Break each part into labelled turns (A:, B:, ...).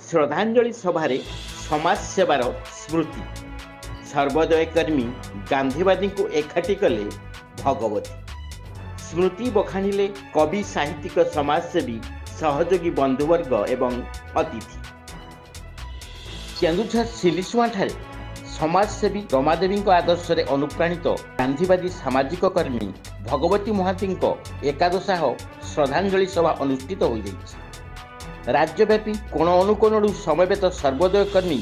A: श्रद्धांजलि सभारे समाज सेवार स्मृति सर्वोदय कर्मी गांधीवादी को एकाठी कले भगवती स्मृति बखाणिले कवि साहित्यिक समाजसेवी सहयोगी बंधुवर्ग एवं अतिथि। केन्दुझर सिलिसुआ ठारे समाजसेवी रमादेवी आदर्श अनुप्राणित गांधीवादी सामाजिक कर्मी भगवती महांती एकादशाह श्रद्धांजलि सभा अनुष्ठित हो जाइछि। राज्यव्यापी कोण अनुकोणु समवेत सर्वोदय कर्मी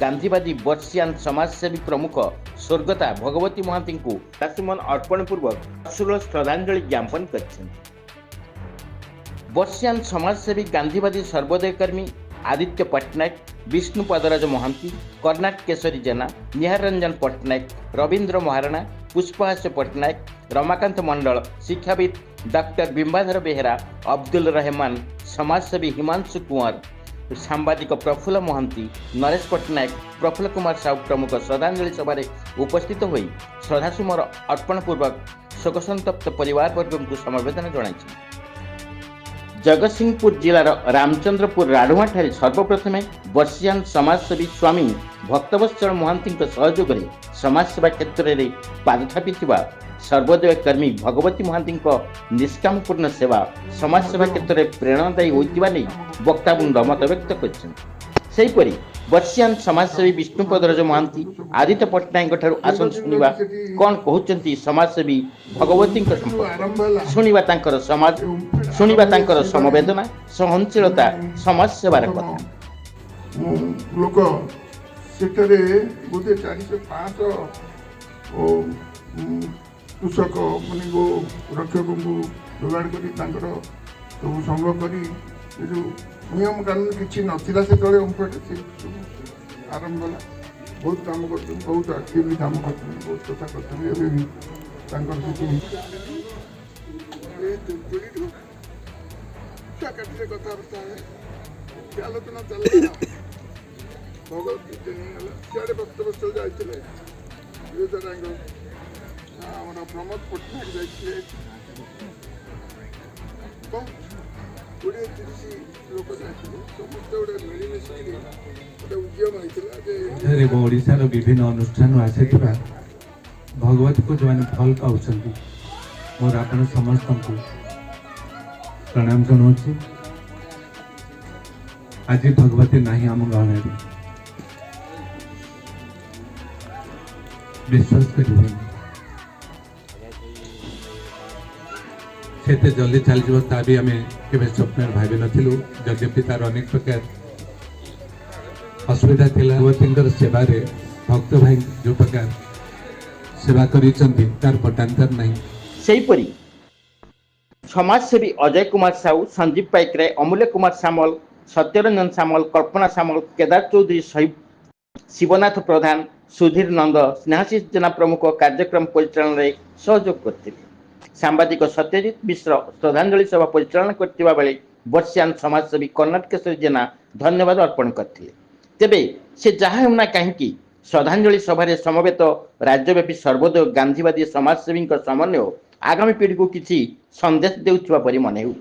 A: गांधीवादी वर्षियान समाजसेवी प्रमुख स्वर्गता भगवती महांती को राशिमन अर्पण पूर्वक अश्रुल श्रद्धांजलि ज्ञापन कर वर्षियान समाजसेवी गांधीवादी सर्वोदय कर्मी आदित्य पट्टनायक, विष्णु पदराज महांती, कर्णाट केशरी जेना, निहार रंजन पट्टनायक, रवींद्र महाराणा, पुष्पहास्य पट्टनायक, रमाकांत मंडल, शिक्षाविद डॉक्टर बिंबाधर बेहेरा, अब्दुल रहमान, समाजसेवी हिमांशु कुंवर, सांबादिक प्रफुल्ल महांती, नरेश पट्टनायक, प्रफुल्ल कुमार साहू प्रमुख श्रद्धांजलि सभारे उपस्थित होई श्रद्धासुमन अर्पण पूर्वक शोकसंतप्त परिवार वर्ग को समवेदना जणाइछि। जगतसिंहपुर जिलार रामचंद्रपुर राढ़ुआ ठारे सर्वप्रथम वर्षियान समाजसेवी स्वामी भक्तवत्सल महांती सहयोग में समाजसेवा क्षेत्र में पाद थापी सर्वोदय कर्मी भगवती महांती निष्कामपूर्ण सेवा समाजसेवा क्षेत्र में प्रेरणादायी होता नहीं वक्ताबृंद मत व्यक्त कर वर्षियान समाजसेवी विष्णु पदराज महांती आदित्य पट्टनायक आसन शुणा कौन कहते समाजसेवी भगवती शुणा समाज शुणा समवेदना सहनशीलता समाज सेवार कथा
B: लोक सेठरे बोधे 400-500 कृषक माने गो रक्षक को जोगाड़ करी सब संग्रह करी जो नियम कानून किसी नथिला से तले आरंभ होला बहुत काम करते बहुत एक्टिवली काम करते बहुत कथा करते भी कथबार्ता है आलोचना चल भगवत सीआड़े भक्तवत्सल जाते प्रमोद पट्टनायक जाते 20-30 लोक जाते समस्त गोटे मिलमिशिक गोटे उद्यम होता
C: ओडिशार विभिन्न अनुष्ठान आसी भगवती को जो मैंने भल पाँच मोर आपण समस्त को प्रणाम जनाऊँ। आज भगवती नहीं आम गहन विश्वास कर जल्दी चल जा भी आम के स्वप्न भाव नु यद्यपि तार अनेक प्रकार असुविधा थी भगवती सेवा भक्त भाई जो प्रकार सेवा कर पटांतर नहीं
A: समाजसेवी अजय कुमार साहू, संजीव पाइकराय, अमूल्य कुमार सामल, सत्यरंजन सामल, कल्पना सामल, केदार चौधरी, शिवनाथ प्रधान, सुधीर नंद, स्नेहाशीष जेना प्रमुख कार्यक्रम परिचालन में सहयोग करते। सांबादिक सत्यजित मिश्र श्रद्धांजलि सभा परिचालन करथिबा बेले वर्षियान समाजसेवी कर्णाट केशरी जेना धन्यवाद अर्पण करथिले। तेबे से जहाँ होना कहीं श्रद्धांजलि सभारे समवेत राज्यव्यापी सर्वोदय गांधीवादी समाजसेवी समन्वय आगामी पीढ़ी को किसी संदेश देउथिबा परि मने होउते।